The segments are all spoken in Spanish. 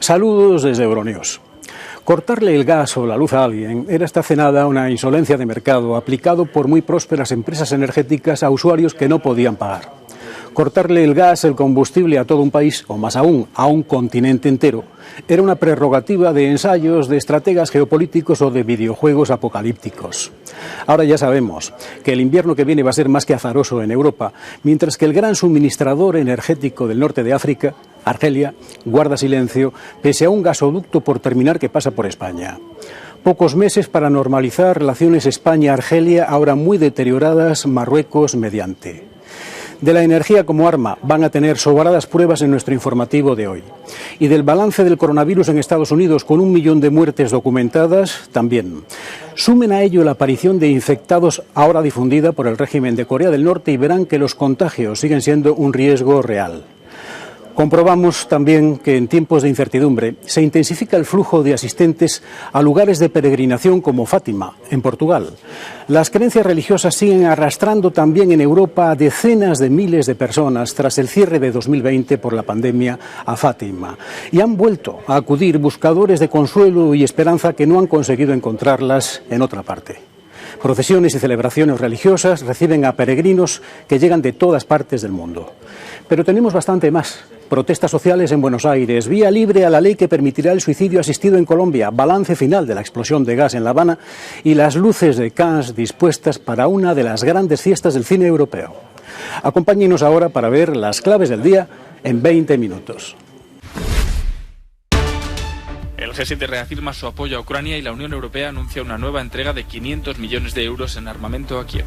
Saludos desde Euronews. Cortarle el gas o la luz a alguien era esta cenada una insolencia de mercado aplicado por muy prósperas empresas energéticas a usuarios que no podían pagar. Cortarle el gas, el combustible a todo un país, o más aún, a un continente entero, era una prerrogativa de ensayos de estrategas geopolíticos o de videojuegos apocalípticos. Ahora ya sabemos que el invierno que viene va a ser más que azaroso en Europa, mientras que el gran suministrador energético del norte de África, Argelia, guarda silencio, pese a un gasoducto por terminar que pasa por España. Pocos meses para normalizar relaciones España-Argelia, ahora muy deterioradas, Marruecos mediante. De la energía como arma van a tener sobradas pruebas en nuestro informativo de hoy. Y del balance del coronavirus en Estados Unidos, con 1 millón de muertes documentadas, también. Sumen a ello la aparición de infectados ahora difundida por el régimen de Corea del Norte y verán que los contagios siguen siendo un riesgo real. Comprobamos también que en tiempos de incertidumbre se intensifica el flujo de asistentes a lugares de peregrinación como Fátima, en Portugal. Las creencias religiosas siguen arrastrando también en Europa a decenas de miles de personas tras el cierre de 2020 por la pandemia a Fátima. Y han vuelto a acudir buscadores de consuelo y esperanza que no han conseguido encontrarlas en otra parte. Procesiones y celebraciones religiosas reciben a peregrinos que llegan de todas partes del mundo. Pero tenemos bastante más. Protestas sociales en Buenos Aires, vía libre a la ley que permitirá el suicidio asistido en Colombia, balance final de la explosión de gas en La Habana y las luces de Cannes dispuestas para una de las grandes fiestas del cine europeo. Acompáñenos ahora para ver las claves del día en 20 minutos. El G7 reafirma su apoyo a Ucrania y la Unión Europea anuncia una nueva entrega de 500 millones de euros en armamento a Kiev.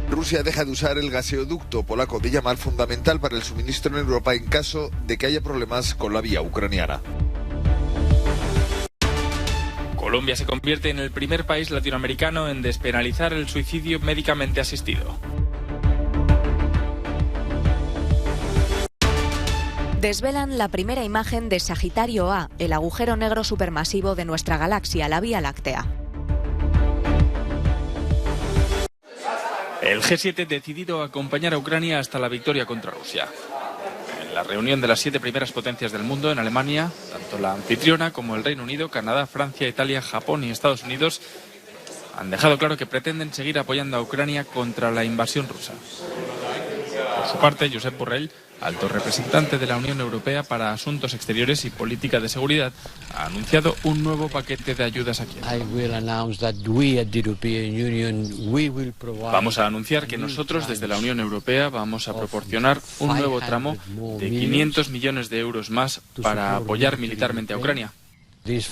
Rusia deja de usar el gasoducto polaco de Yamal, fundamental para el suministro en Europa en caso de que haya problemas con la vía ucraniana. Colombia se convierte en el primer país latinoamericano en despenalizar el suicidio médicamente asistido. Desvelan la primera imagen de Sagitario A, el agujero negro supermasivo de nuestra galaxia, la Vía Láctea. El G7 decidido a acompañar a Ucrania hasta la victoria contra Rusia. En la reunión de las 7 primeras potencias del mundo en Alemania, tanto la anfitriona como el Reino Unido, Canadá, Francia, Italia, Japón y Estados Unidos han dejado claro que pretenden seguir apoyando a Ucrania contra la invasión rusa. Por su parte, Josep Borrell, alto representante de la Unión Europea para Asuntos Exteriores y Política de Seguridad, ha anunciado un nuevo paquete de ayudas a Kiev. Vamos a anunciar que nosotros desde la Unión Europea vamos a proporcionar un nuevo tramo de 500 millones de euros más para apoyar militarmente a Ucrania. Estos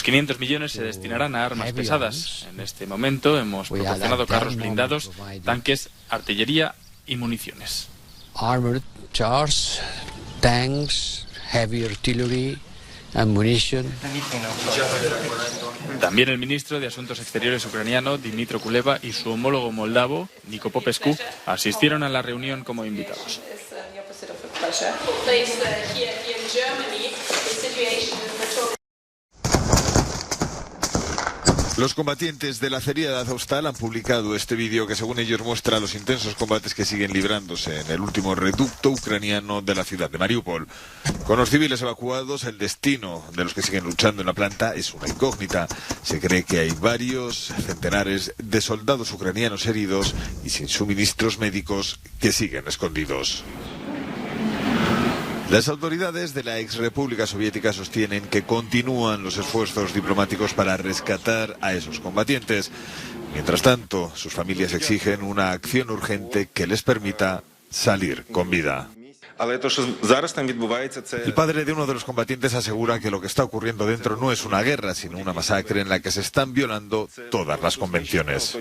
500 millones se destinarán a armas pesadas. En este momento hemos proporcionado carros blindados, tanques, artillería y municiones. Armored cars, tanks, heavy artillery and munition. También el ministro de Asuntos Exteriores ucraniano, Dmytro Kuleba, y su homólogo moldavo, Niko Popescu, asistieron a la reunión como invitados. Los combatientes de la acería de Azovstal han publicado este vídeo que, según ellos, muestra los intensos combates que siguen librándose en el último reducto ucraniano de la ciudad de Mariupol. Con los civiles evacuados, el destino de los que siguen luchando en la planta es una incógnita. Se cree que hay varios centenares de soldados ucranianos heridos y sin suministros médicos que siguen escondidos. Las autoridades de la exrepública soviética sostienen que continúan los esfuerzos diplomáticos para rescatar a esos combatientes. Mientras tanto, sus familias exigen una acción urgente que les permita salir con vida. El padre de uno de los combatientes asegura que lo que está ocurriendo dentro no es una guerra, sino una masacre en la que se están violando todas las convenciones.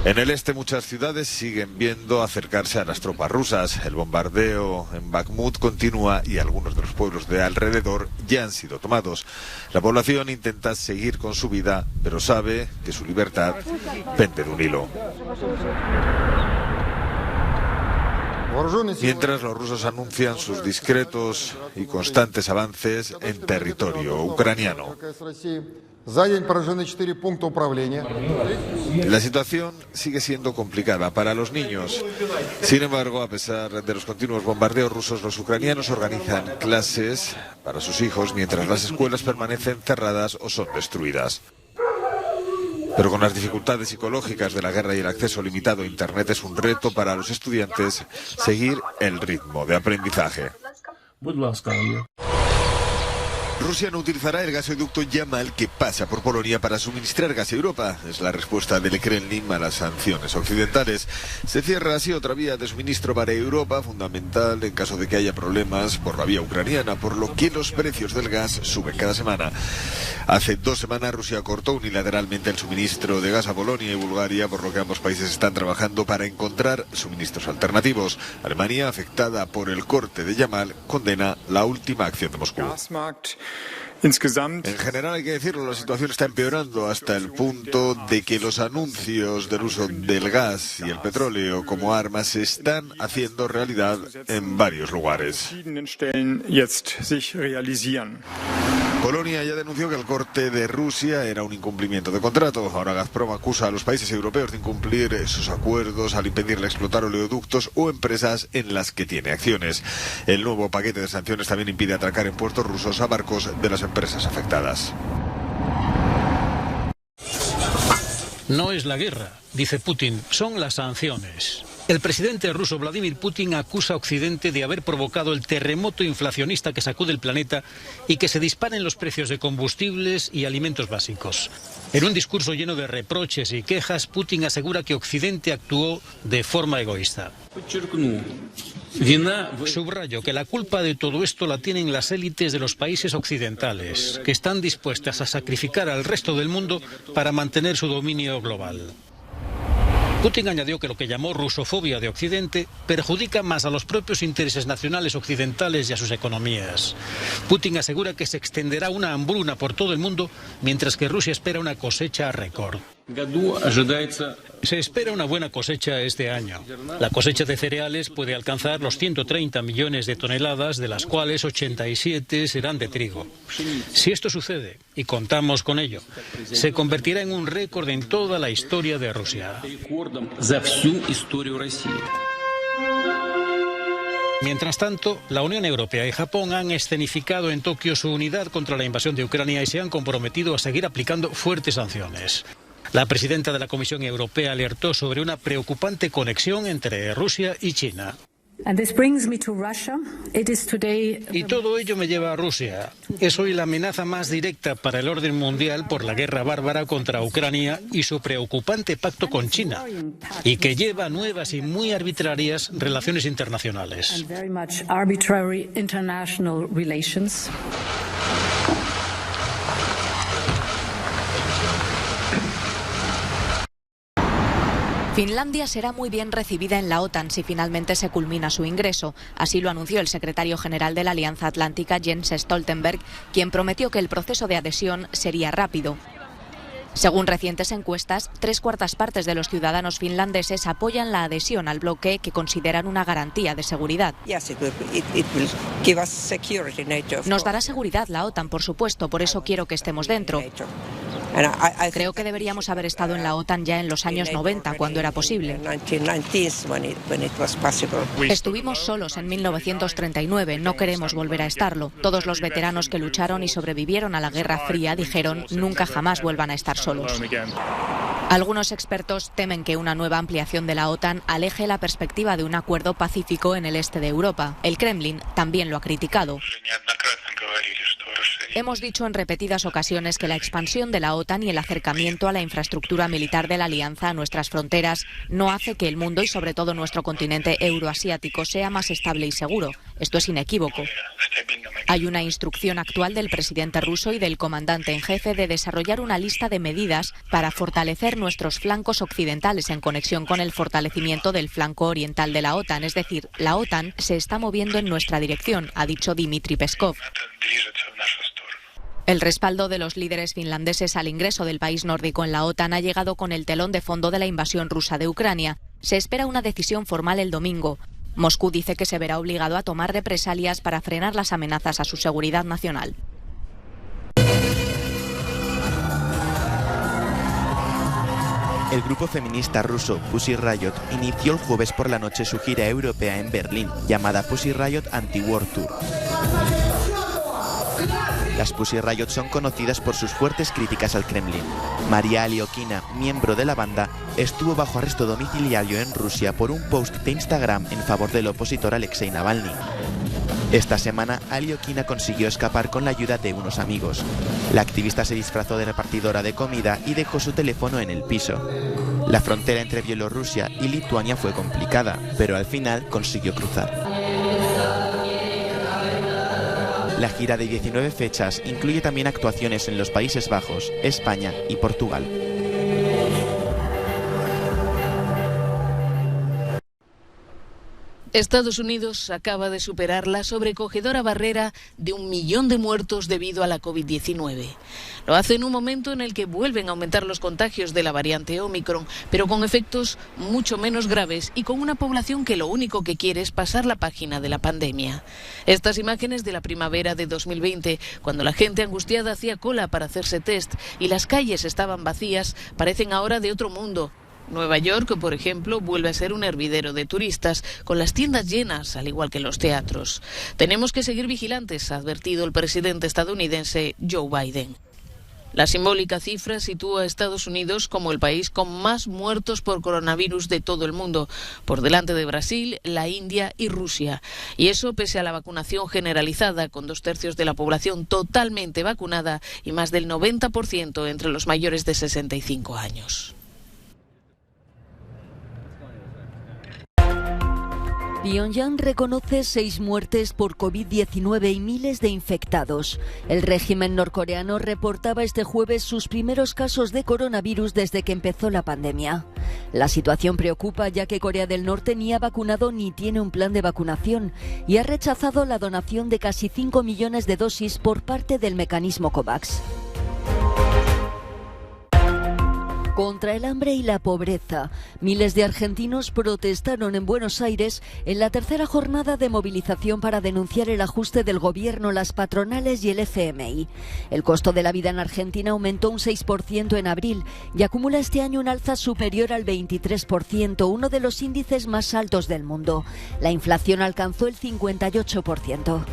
En el este, muchas ciudades siguen viendo acercarse a las tropas rusas. El bombardeo en Bakhmut continúa y algunos de los pueblos de alrededor ya han sido tomados. La población intenta seguir con su vida, pero sabe que su libertad pende de un hilo. Mientras los rusos anuncian sus discretos y constantes avances en territorio ucraniano. La situación sigue siendo complicada para los niños. Sin embargo, a pesar de los continuos bombardeos rusos, los ucranianos organizan clases para sus hijos mientras las escuelas permanecen cerradas o son destruidas. Pero con las dificultades psicológicas de la guerra y el acceso limitado a Internet es un reto para los estudiantes seguir el ritmo de aprendizaje. Rusia no utilizará el gasoducto Yamal que pasa por Polonia para suministrar gas a Europa. Es la respuesta del Kremlin a las sanciones occidentales. Se cierra así otra vía de suministro para Europa, fundamental en caso de que haya problemas por la vía ucraniana, por lo que los precios del gas suben cada semana. Hace 2 semanas Rusia cortó unilateralmente el suministro de gas a Polonia y Bulgaria, por lo que ambos países están trabajando para encontrar suministros alternativos. Alemania, afectada por el corte de Yamal, condena la última acción de Moscú. En general, hay que decirlo, la situación está empeorando hasta el punto de que los anuncios del uso del gas y el petróleo como armas se están haciendo realidad en varios lugares. Polonia ya denunció que el corte de Rusia era un incumplimiento de contrato. Ahora Gazprom acusa a los países europeos de incumplir sus acuerdos al impedirle explotar oleoductos o empresas en las que tiene acciones. El nuevo paquete de sanciones también impide atracar en puertos rusos a barcos de las empresas afectadas. No es la guerra, dice Putin, son las sanciones. El presidente ruso Vladimir Putin acusa a Occidente de haber provocado el terremoto inflacionista que sacude el planeta y que se disparen los precios de combustibles y alimentos básicos. En un discurso lleno de reproches y quejas, Putin asegura que Occidente actuó de forma egoísta. Subrayo que la culpa de todo esto la tienen las élites de los países occidentales, que están dispuestas a sacrificar al resto del mundo para mantener su dominio global. Putin añadió que lo que llamó rusofobia de Occidente perjudica más a los propios intereses nacionales occidentales y a sus economías. Putin asegura que se extenderá una hambruna por todo el mundo, mientras que Rusia espera una cosecha récord. Se espera una buena cosecha este año. La cosecha de cereales puede alcanzar los 130 millones de toneladas, de las cuales 87 serán de trigo. Si esto sucede, y contamos con ello, se convertirá en un récord en toda la historia de Rusia. Mientras tanto, la Unión Europea y Japón han escenificado en Tokio su unidad contra la invasión de Ucrania y se han comprometido a seguir aplicando fuertes sanciones. La presidenta de la Comisión Europea alertó sobre una preocupante conexión entre Rusia y China. Y todo ello me lleva a Rusia. Es hoy la amenaza más directa para el orden mundial por la guerra bárbara contra Ucrania y su preocupante pacto con China, y que lleva a nuevas y muy arbitrarias relaciones internacionales. Finlandia será muy bien recibida en la OTAN si finalmente se culmina su ingreso. Así lo anunció el secretario general de la Alianza Atlántica, Jens Stoltenberg, quien prometió que el proceso de adhesión sería rápido. Según recientes encuestas, 3/4 partes de los ciudadanos finlandeses apoyan la adhesión al bloque, que consideran una garantía de seguridad. Nos dará seguridad la OTAN, por supuesto, por eso quiero que estemos dentro. Creo que deberíamos haber estado en la OTAN ya en los años 90, cuando era posible. Estuvimos solos en 1939, no queremos volver a estarlo. Todos los veteranos que lucharon y sobrevivieron a la Guerra Fría dijeron nunca jamás vuelvan a estar solos. Algunos expertos temen que una nueva ampliación de la OTAN aleje la perspectiva de un acuerdo pacífico en el este de Europa. El Kremlin también lo ha criticado. Hemos dicho en repetidas ocasiones que la expansión de la OTAN y el acercamiento a la infraestructura militar de la alianza a nuestras fronteras no hace que el mundo y sobre todo nuestro continente euroasiático sea más estable y seguro. Esto es inequívoco. Hay una instrucción actual del presidente ruso y del comandante en jefe de desarrollar una lista de medidas para fortalecer nuestros flancos occidentales en conexión con el fortalecimiento del flanco oriental de la OTAN. Es decir, la OTAN se está moviendo en nuestra dirección, ha dicho Dmitry Peskov. El respaldo de los líderes finlandeses al ingreso del país nórdico en la OTAN ha llegado con el telón de fondo de la invasión rusa de Ucrania. Se espera una decisión formal el domingo. Moscú dice que se verá obligado a tomar represalias para frenar las amenazas a su seguridad nacional. El grupo feminista ruso Pussy Riot inició el jueves por la noche su gira europea en Berlín, llamada Pussy Riot Anti-War Tour. Las Pussy Riot son conocidas por sus fuertes críticas al Kremlin. María Aliokina, miembro de la banda, estuvo bajo arresto domiciliario en Rusia por un post de Instagram en favor del opositor Alexei Navalny. Esta semana, Aliokina consiguió escapar con la ayuda de unos amigos. La activista se disfrazó de repartidora de comida y dejó su teléfono en el piso. La frontera entre Bielorrusia y Lituania fue complicada, pero al final consiguió cruzar. La gira de 19 fechas incluye también actuaciones en los Países Bajos, España y Portugal. Estados Unidos acaba de superar la sobrecogedora barrera de 1 millón de muertos debido a la COVID-19. Lo hace en un momento en el que vuelven a aumentar los contagios de la variante Omicron, pero con efectos mucho menos graves y con una población que lo único que quiere es pasar la página de la pandemia. Estas imágenes de la primavera de 2020, cuando la gente angustiada hacía cola para hacerse test y las calles estaban vacías, parecen ahora de otro mundo. Nueva York, por ejemplo, vuelve a ser un hervidero de turistas, con las tiendas llenas, al igual que los teatros. Tenemos que seguir vigilantes, ha advertido el presidente estadounidense Joe Biden. La simbólica cifra sitúa a Estados Unidos como el país con más muertos por coronavirus de todo el mundo, por delante de Brasil, la India y Rusia. Y eso pese a la vacunación generalizada, con 2/3 de la población totalmente vacunada y más del 90% entre los mayores de 65 años. Pyongyang reconoce 6 muertes por COVID-19 y miles de infectados. El régimen norcoreano reportaba este jueves sus primeros casos de coronavirus desde que empezó la pandemia. La situación preocupa ya que Corea del Norte ni ha vacunado ni tiene un plan de vacunación y ha rechazado la donación de casi 5 millones de dosis por parte del mecanismo COVAX. Contra el hambre y la pobreza, miles de argentinos protestaron en Buenos Aires en la tercera jornada de movilización para denunciar el ajuste del gobierno, las patronales y el FMI. El costo de la vida en Argentina aumentó un 6% en abril y acumula este año un alza superior al 23%, uno de los índices más altos del mundo. La inflación alcanzó el 58%.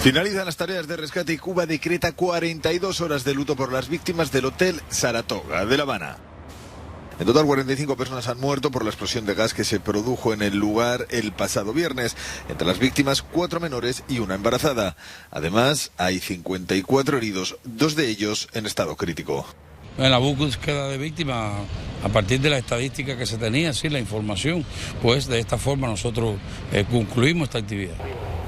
Finalizan las tareas de rescate y Cuba decreta 42 horas de luto por las víctimas del Hotel Saratoga de La Habana. En total, 45 personas han muerto por la explosión de gas que se produjo en el lugar el pasado viernes. Entre las víctimas, 4 menores y una embarazada. Además, hay 54 heridos, 2 de ellos en estado crítico. En la búsqueda de víctimas, a partir de la estadística que se tenía, sí, la información, pues de esta forma nosotros concluimos esta actividad.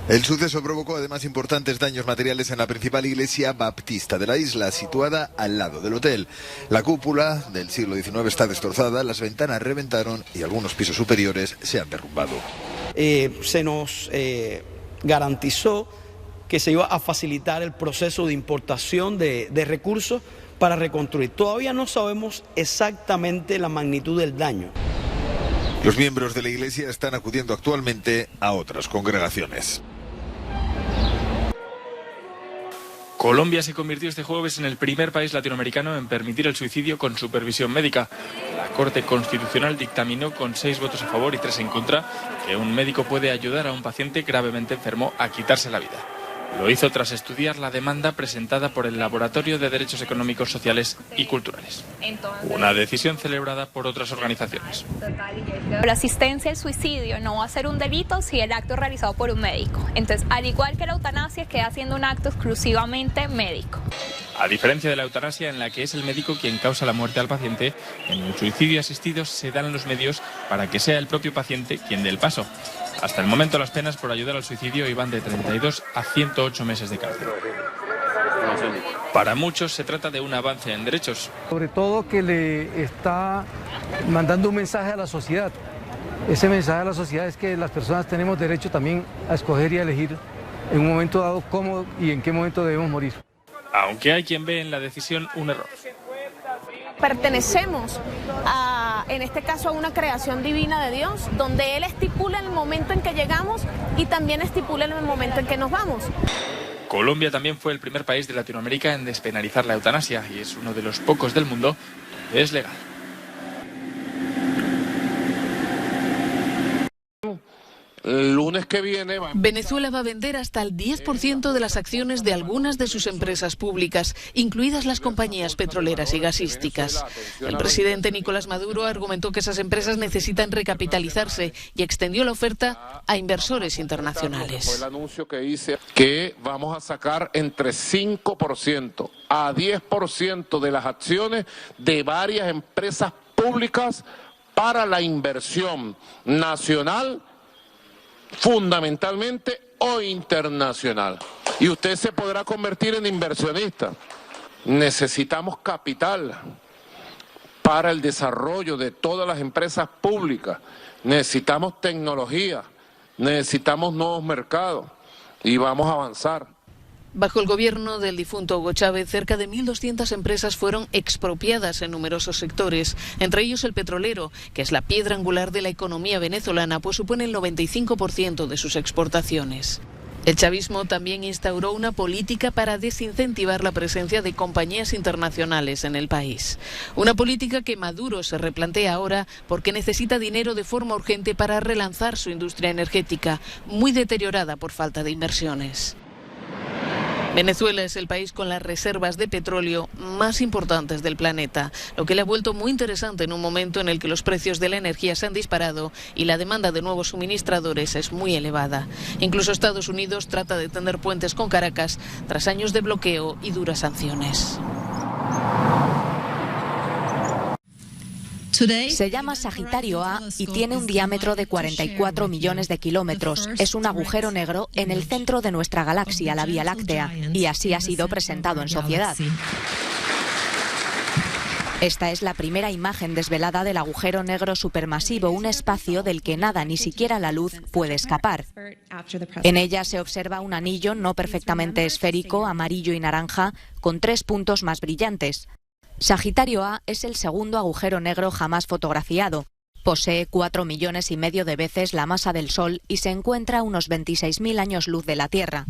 El suceso provocó además importantes daños materiales en la principal iglesia baptista de la isla, situada al lado del hotel. La cúpula del siglo XIX está destrozada, las ventanas reventaron y algunos pisos superiores se han derrumbado. Se nos garantizó que se iba a facilitar el proceso de importación de recursos para reconstruir. Todavía no sabemos exactamente la magnitud del daño. Los miembros de la iglesia están acudiendo actualmente a otras congregaciones. Colombia se convirtió este jueves en el primer país latinoamericano en permitir el suicidio con supervisión médica. La Corte Constitucional dictaminó con 6 votos a favor y 3 en contra que un médico puede ayudar a un paciente gravemente enfermo a quitarse la vida. Lo hizo tras estudiar la demanda presentada por el Laboratorio de Derechos Económicos, Sociales y Culturales. Una decisión celebrada por otras organizaciones. La asistencia al suicidio no va a ser un delito si el acto es realizado por un médico. Entonces, al igual que la eutanasia, queda siendo un acto exclusivamente médico. A diferencia de la eutanasia, en la que es el médico quien causa la muerte al paciente, en el suicidio asistido se dan los medios para que sea el propio paciente quien dé el paso. Hasta el momento las penas por ayudar al suicidio iban de 32 a 108 meses de cárcel. Para muchos se trata de un avance en derechos. Sobre todo que le está mandando un mensaje a la sociedad. Ese mensaje a la sociedad es que las personas tenemos derecho también a escoger y a elegir en un momento dado cómo y en qué momento debemos morir. Aunque hay quien ve en la decisión un error. Pertenecemos en este caso a una creación divina de Dios, donde Él estipula el momento en que llegamos y también estipula el momento en que nos vamos. Colombia también fue el primer país de Latinoamérica en despenalizar la eutanasia y es uno de los pocos del mundo donde es legal. El lunes que viene... Venezuela va a vender hasta el 10% de las acciones de algunas de sus empresas públicas, incluidas las compañías petroleras y gasísticas. El presidente Nicolás Maduro argumentó que esas empresas necesitan recapitalizarse y extendió la oferta a inversores internacionales. Fue el anuncio que hice que vamos a sacar entre 5% a 10% de las acciones de varias empresas públicas para la inversión nacional, fundamentalmente, o internacional. Y usted se podrá convertir en inversionista. Necesitamos capital para el desarrollo de todas las empresas públicas. Necesitamos tecnología, necesitamos nuevos mercados y vamos a avanzar. Bajo el gobierno del difunto Hugo Chávez, cerca de 1.200 empresas fueron expropiadas en numerosos sectores, entre ellos el petrolero, que es la piedra angular de la economía venezolana, pues supone el 95% de sus exportaciones. El chavismo también instauró una política para desincentivar la presencia de compañías internacionales en el país. Una política que Maduro se replantea ahora porque necesita dinero de forma urgente para relanzar su industria energética, muy deteriorada por falta de inversiones. Venezuela es el país con las reservas de petróleo más importantes del planeta, lo que le ha vuelto muy interesante en un momento en el que los precios de la energía se han disparado y la demanda de nuevos suministradores es muy elevada. Incluso Estados Unidos trata de tender puentes con Caracas tras años de bloqueo y duras sanciones. Se llama Sagitario A y tiene un diámetro de 44 millones de kilómetros. Es un agujero negro en el centro de nuestra galaxia, la Vía Láctea, y así ha sido presentado en sociedad. Esta es la primera imagen desvelada del agujero negro supermasivo, un espacio del que nada, ni siquiera la luz, puede escapar. En ella se observa un anillo no perfectamente esférico, amarillo y naranja, con 3 puntos más brillantes. Sagitario A es el segundo agujero negro jamás fotografiado. Posee 4,5 millones de veces la masa del Sol y se encuentra a unos 26.000 años luz de la Tierra.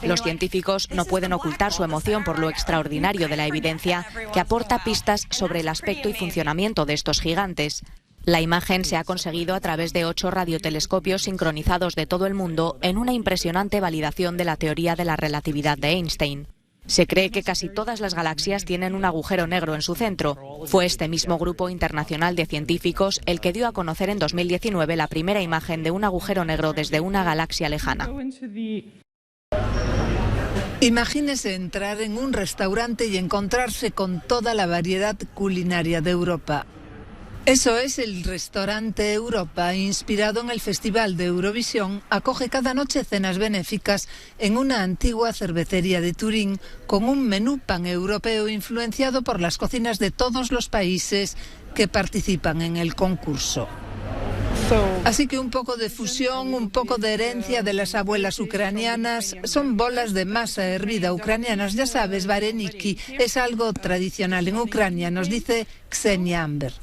Los científicos no pueden ocultar su emoción por lo extraordinario de la evidencia que aporta pistas sobre el aspecto y funcionamiento de estos gigantes. La imagen se ha conseguido a través de 8 radiotelescopios sincronizados de todo el mundo en una impresionante validación de la teoría de la relatividad de Einstein. Se cree que casi todas las galaxias tienen un agujero negro en su centro. Fue este mismo grupo internacional de científicos el que dio a conocer en 2019 la primera imagen de un agujero negro desde una galaxia lejana. Imagínese entrar en un restaurante y encontrarse con toda la variedad culinaria de Europa. Eso es el Restaurante Europa, inspirado en el Festival de Eurovisión, acoge cada noche cenas benéficas en una antigua cervecería de Turín con un menú paneuropeo influenciado por las cocinas de todos los países que participan en el concurso. Así que un poco de fusión, un poco de herencia de las abuelas ucranianas, son bolas de masa hervida ucranianas, ya sabes, vareniki, es algo tradicional en Ucrania, nos dice Ksenia Amber.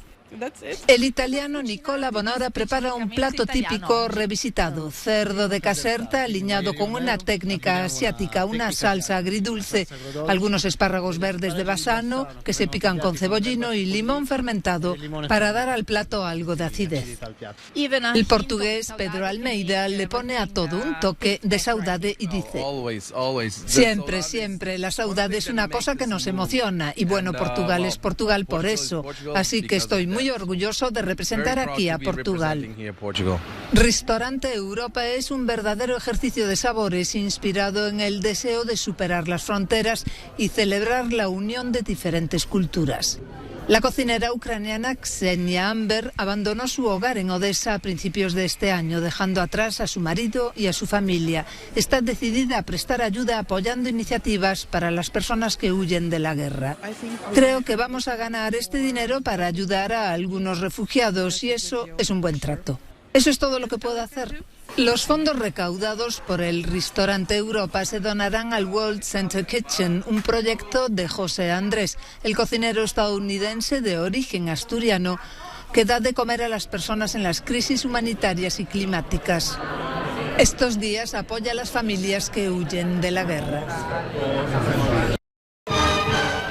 El italiano Nicola Bonora prepara un plato típico revisitado, cerdo de caserta aliñado con una técnica asiática, una salsa agridulce, algunos espárragos verdes de Bassano que se pican con cebollino y limón fermentado para dar al plato algo de acidez. El portugués Pedro Almeida le pone a todo un toque de saudade y dice: siempre, siempre, la saudade es una cosa que nos emociona y bueno, Portugal es Portugal por eso, así que estoy muy orgulloso de representar aquí a Portugal. Restaurante Europa es un verdadero ejercicio de sabores inspirado en el deseo de superar las fronteras y celebrar la unión de diferentes culturas. La cocinera ucraniana Ksenia Amber abandonó su hogar en Odessa a principios de este año, dejando atrás a su marido y a su familia. Está decidida a prestar ayuda apoyando iniciativas para las personas que huyen de la guerra. Creo que vamos a ganar este dinero para ayudar a algunos refugiados y eso es un buen trato. Eso es todo lo que puedo hacer. Los fondos recaudados por el Restaurante Europa se donarán al World Center Kitchen, un proyecto de José Andrés, el cocinero estadounidense de origen asturiano, que da de comer a las personas en las crisis humanitarias y climáticas. Estos días apoya a las familias que huyen de la guerra.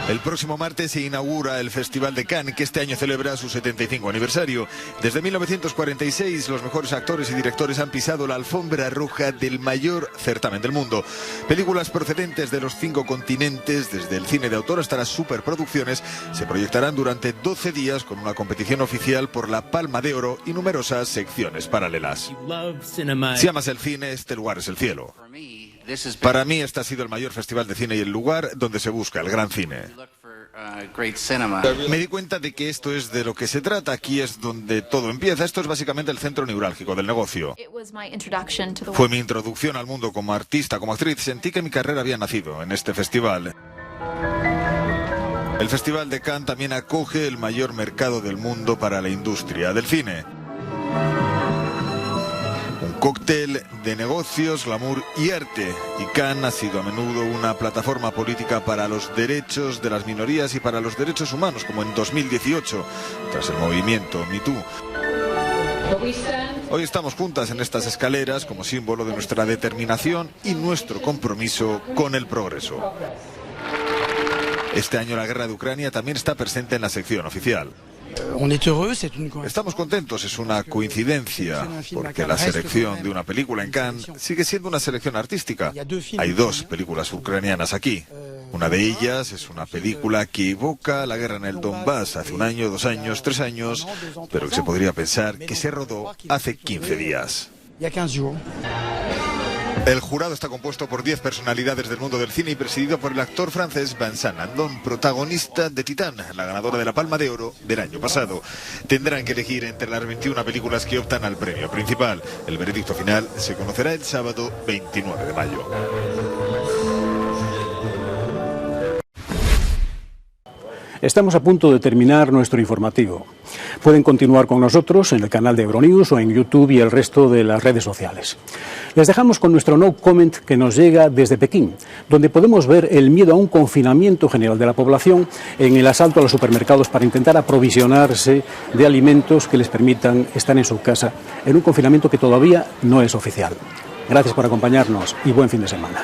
El próximo martes se inaugura el Festival de Cannes, que este año celebra su 75 aniversario. Desde 1946, los mejores actores y directores han pisado la alfombra roja del mayor certamen del mundo. Películas procedentes de los 5 continentes, desde el cine de autor hasta las superproducciones, se proyectarán durante 12 días con una competición oficial por la Palma de Oro y numerosas secciones paralelas. Si amas el cine, este lugar es el cielo. Para mí este ha sido el mayor festival de cine y el lugar donde se busca el gran cine. Me di cuenta de que esto es de lo que se trata, aquí es donde todo empieza, esto es básicamente el centro neurálgico del negocio. Fue mi introducción al mundo como artista, como actriz, sentí que mi carrera había nacido en este festival. El Festival de Cannes también acoge el mayor mercado del mundo para la industria del cine. Cóctel de negocios, glamour y arte. Y Cannes ha sido a menudo una plataforma política para los derechos de las minorías y para los derechos humanos, como en 2018, tras el movimiento Me Too. Hoy estamos juntas en estas escaleras como símbolo de nuestra determinación y nuestro compromiso con el progreso. Este año la guerra de Ucrania también está presente en la sección oficial. Estamos contentos, es una coincidencia, porque la selección de una película en Cannes sigue siendo una selección artística. Hay 2 películas ucranianas aquí. Una de ellas es una película que evoca la guerra en el Donbass hace 1 año, 2 años, 3 años, pero que se podría pensar que se rodó hace 15 días. El jurado está compuesto por 10 personalidades del mundo del cine y presidido por el actor francés Vincent Landon, protagonista de Titán, la ganadora de la Palma de Oro del año pasado. Tendrán que elegir entre las 21 películas que optan al premio principal. El veredicto final se conocerá el sábado 29 de mayo. Estamos a punto de terminar nuestro informativo. Pueden continuar con nosotros en el canal de Euronews o en YouTube y el resto de las redes sociales. Les dejamos con nuestro no comment que nos llega desde Pekín, donde podemos ver el miedo a un confinamiento general de la población en el asalto a los supermercados para intentar aprovisionarse de alimentos que les permitan estar en su casa en un confinamiento que todavía no es oficial. Gracias por acompañarnos y buen fin de semana.